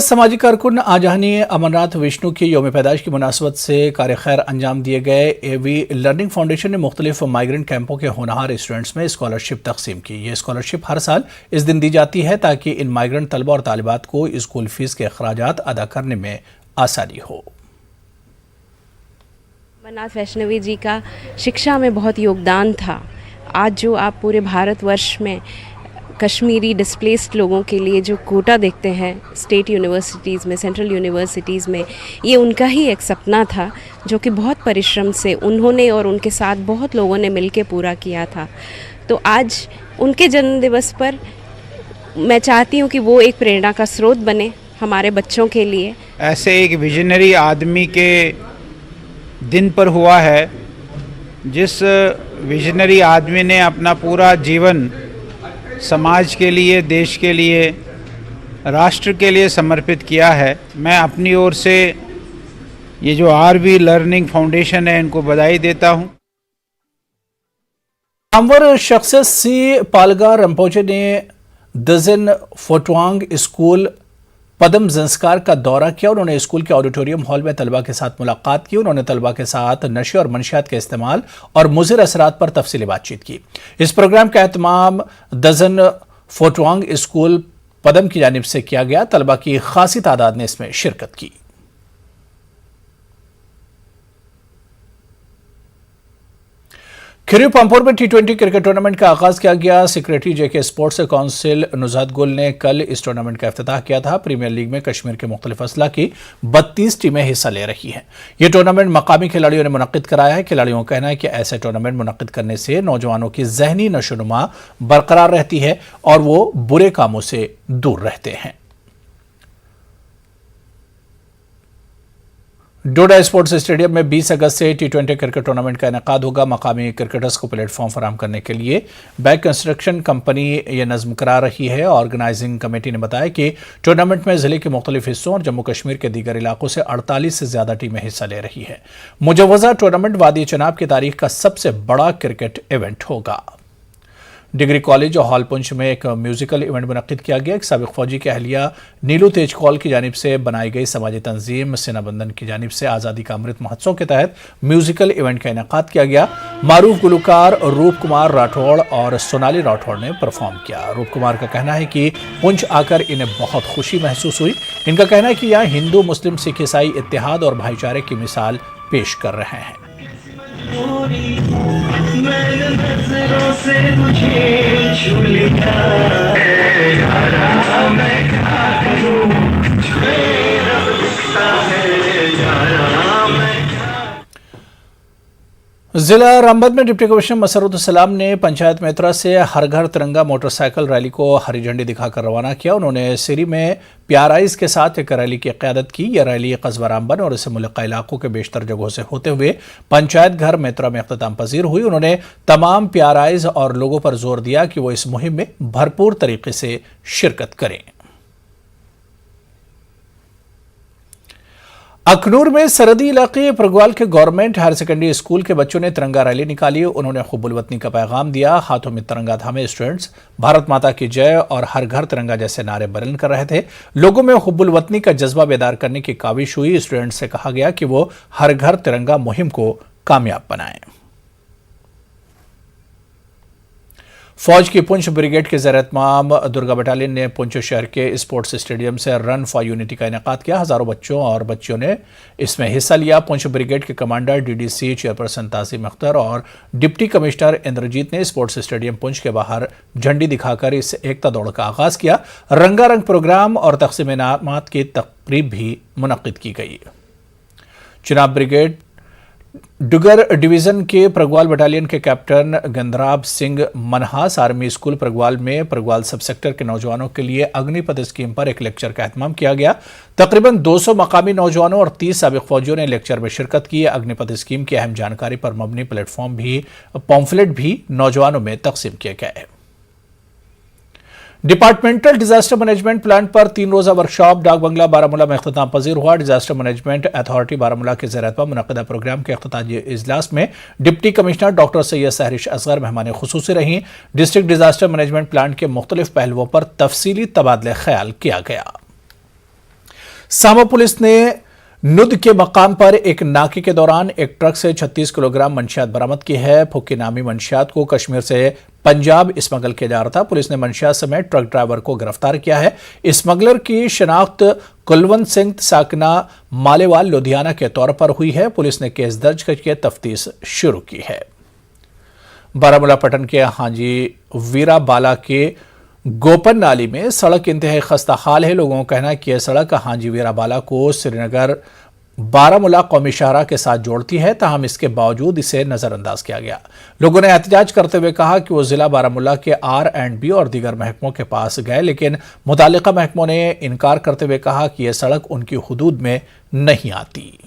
समाजी कारकुन आजहानी अमरनाथ विष्णु की यौम पैदाइश की मुनासबत से कार्य खैर अंजाम दिए गए। एवी लर्निंग फाउंडेशन ने मुख्तलिफ माइग्रेंट कैंपों के होनहार स्टूडेंट्स में स्कॉलरशिप तकसीम की। ये स्कॉलरशिप हर साल इस दिन दी जाती है ताकि इन माइग्रेंट तलबा और तालिबात को स्कूल फीस के अखराजात अदा करने में आसानी हो। अमरनाथ वैष्णवी जी का शिक्षा में बहुत योगदान था। आज जो आप पूरे भारतवर्ष में कश्मीरी डिस्प्लेस्ड लोगों के लिए जो कोटा देखते हैं स्टेट यूनिवर्सिटीज़ में, सेंट्रल यूनिवर्सिटीज़ में, ये उनका ही एक सपना था जो कि बहुत परिश्रम से उन्होंने और उनके साथ बहुत लोगों ने मिलकर पूरा किया था। तो आज उनके जन्म दिवस पर मैं चाहती हूँ कि वो एक प्रेरणा का स्रोत बने हमारे बच्चों के लिए। ऐसे एक विजनरी आदमी के दिन पर हुआ है जिस विजनरी आदमी ने अपना पूरा जीवन समाज के लिए, देश के लिए, राष्ट्र के लिए समर्पित किया है। मैं अपनी ओर से ये जो आरवी लर्निंग फाउंडेशन है इनको बधाई देता हूँ। नामवर शख्सियत सी पालगा रंपोचे ने दजिन फोटवांग स्कूल पदम संस्कार का दौरा किया। उन्होंने स्कूल के ऑडिटोरियम हॉल में तलबा के साथ मुलाकात की। उन्होंने तलबा के साथ नशे और मंशियात के इस्तेमाल और मुज़िर असरात पर तफसीली बातचीत की। इस प्रोग्राम का एहतमाम दजन फोटवांग स्कूल पदम की जानिब से किया गया। तलबा की खासी तादाद ने इसमें शिरकत की। खिरी पंपोर में T20 क्रिकेट टूर्नामेंट का आगाज किया गया। सेक्रेटरी जेके स्पोर्ट्स काउंसिल नुज़ात गुल ने कल इस टूर्नामेंट का इफ्तिताह किया था। प्रीमियर लीग में कश्मीर के मुख्तलिफ अजला की 32 टीमें हिस्सा ले रही हैं। यह टूर्नामेंट मकामी खिलाड़ियों ने मुनक्किद कराया है। खिलाड़ियों का कहना है कि ऐसे टूर्नामेंट मुनक्किद करने से नौजवानों की जहनी नशोनुमा बरकरार रहती है और वो बुरे कामों से दूर रहते हैं। डोडा स्पोर्ट्स स्टेडियम में 20 अगस्त से T20 क्रिकेट टूर्नामेंट का इनेकाद होगा। मकामी क्रिकेटर्स को प्लेटफॉर्म फराहम करने के लिए बैक कंस्ट्रक्शन कंपनी ये नज्म करा रही है। ऑर्गेनाइजिंग कमेटी ने बताया कि टूर्नामेंट में जिले के मुख्तलिफ हिस्सों और जम्मू कश्मीर के दीगर इलाकों से 48 से ज्यादा टीमें हिस्सा ले रही है। मुजव्वजा टूर्नामेंट वादी चनाब की तारीख का सबसे बड़ा क्रिकेट इवेंट होगा। डिग्री कॉलेज और हॉल पुंछ में एक म्यूजिकल इवेंट मुनक्किद किया गया। एक साबिक फौजी की अहलिया नीलू तेज कौल की जानिब से बनाई गई समाजी तंजीम सेना बंधन की जानिब से आज़ादी का अमृत महोत्सव के तहत म्यूजिकल इवेंट का इनेकाद किया गया। मारूफ गुलकार रूप कुमार राठौड़ और सोनाली राठौड़ ने परफॉर्म किया। रूप कुमार का कहना है कि पुंछ आकर इन्हें बहुत खुशी महसूस हुई। इनका कहना है कि यहाँ हिंदू, मुस्लिम, सिख, ईसाई इत्तेहाद और भाईचारे की मिसाल पेश कर रहे हैं। मैंने नज़रों से तुझे छू लिया, यारा मैं क्या करूं, मेरा रिश्ता है यारा मैं। जिला रामबन में डिप्टी कमिश्नर मसरूत सलाम ने पंचायत मेत्रा से हर घर तिरंगा मोटरसाइकिल रैली को हरी झंडी दिखाकर रवाना किया। उन्होंने सिरी में प्याराइज के साथ एक रैली की क़यादत की। यह रैली कस्बा रामबन और इससे मुल्का इलाकों के बेशतर जगहों से होते हुए पंचायत घर मेत्रा में इख्तिताम पजीर हुई। उन्होंने तमाम प्याराइज और लोगों पर जोर दिया कि वो इस मुहिम में भरपूर तरीके से शिरकत करें। अखनूर में सरहदी इलाके प्रगवाल के गवर्नमेंट हायर सेकेंडरी स्कूल के बच्चों ने तिरंगा रैली निकाली। उन्होंने हुब्बुल वतनी का पैगाम दिया। हाथों में तिरंगा थामे स्टूडेंट्स भारत माता की जय और हर घर तिरंगा जैसे नारे बुलंद कर रहे थे। लोगों में हुब्बुल वतनी का जज्बा बेदार करने की काविश हुई। स्टूडेंट्स से कहा गया कि वो हर घर तिरंगा मुहिम को कामयाब बनाएं। फौज की पुंछ ब्रिगेड के ज़ेर-ए-एहतमाम दुर्गा बटालियन ने पुंछ शहर के स्पोर्ट्स स्टेडियम से रन फॉर यूनिटी का इनेकाद किया। हजारों बच्चों और बच्चियों ने इसमें हिस्सा लिया। पुंछ ब्रिगेड के कमांडर डीडीसी चेयरपर्सन तासीम अख्तर और डिप्टी कमिश्नर इंद्रजीत ने स्पोर्ट्स स्टेडियम पुंछ के बाहर झंडी दिखाकर इस एकता दौड़ का आगाज किया। रंगारंग प्रोग्राम और तकसीम इनामात की तकरीब भी मुनक्किद की गई। चिनाब ब्रिगेड डुगर डिवीजन के प्रगवाल बटालियन के captain Gandharab Singh Manhas army school Pragwal में प्रगवाल सब सेक्टर के नौजवानों के लिए अग्निपथ स्कीम पर एक लेक्चर का एहतमाम किया गया। तकरीबन 200 मकामी नौजवानों और 30 साबिक फौजियों ने लेक्चर में शिरकत की। अग्निपथ स्कीम की अहम जानकारी पर मबनी पॉम्फलेट भी नौजवानों में तकसीम किए गए। डिपार्टमेंटल डिजास्टर मैनेजमेंट प्लान पर 3 रोजा वर्कशॉप डाक बंगला बारामूला में इख्तिताम पजीर हुआ। डिजास्टर मैनेजमेंट अथॉरिटी बारामूला के ज़ेर-ए-एहतमाम मुनक्किदा प्रोग्राम के इख्तितामी इजलास में deputy commissioner doctor Syed Sehrish Asghar मेहमान खुसूसी रहीं। डिस्ट्रिक्ट डिजास्टर मैनेजमेंट प्लान के मुख्तलिफ पहलुओं पर तफसीली तबादले ख्याल किया गया। सामा पुलिस ने नुद के मकाम पर एक नाके के दौरान एक ट्रक से 36 किलोग्राम मंशियात बरामद की है। फुक्की नामी मंशियात को कश्मीर से पंजाब स्मगल किया जा रहा था। पुलिस ने मंशियात समेत ट्रक ड्राइवर को गिरफ्तार किया है। स्मगलर की शनाख्त कुलवंत सिंह साकना मालेवाल लुधियाना के तौर पर हुई है। पुलिस ने केस दर्ज करके तफ्तीश शुरू की है। बारामूला पटन के हाजी वीरा बाला के गोपन नाली में सड़क इंतहाई खस्ता हाल है। लोगों का कहना है कि यह सड़क हाजी वीरा बाला को श्रीनगर बारामूला कौमी शाहरा के साथ जोड़ती है, ताहम इसके बावजूद इसे नजरअंदाज किया गया। लोगों ने एहतजाज करते हुए कहा कि वो जिला बारामूला के R&B और दीगर महकमों के पास गए, लेकिन मुतालिका महकमों ने इनकार करते हुए कहा कि यह सड़क उनकी हुदूद में नहीं आती।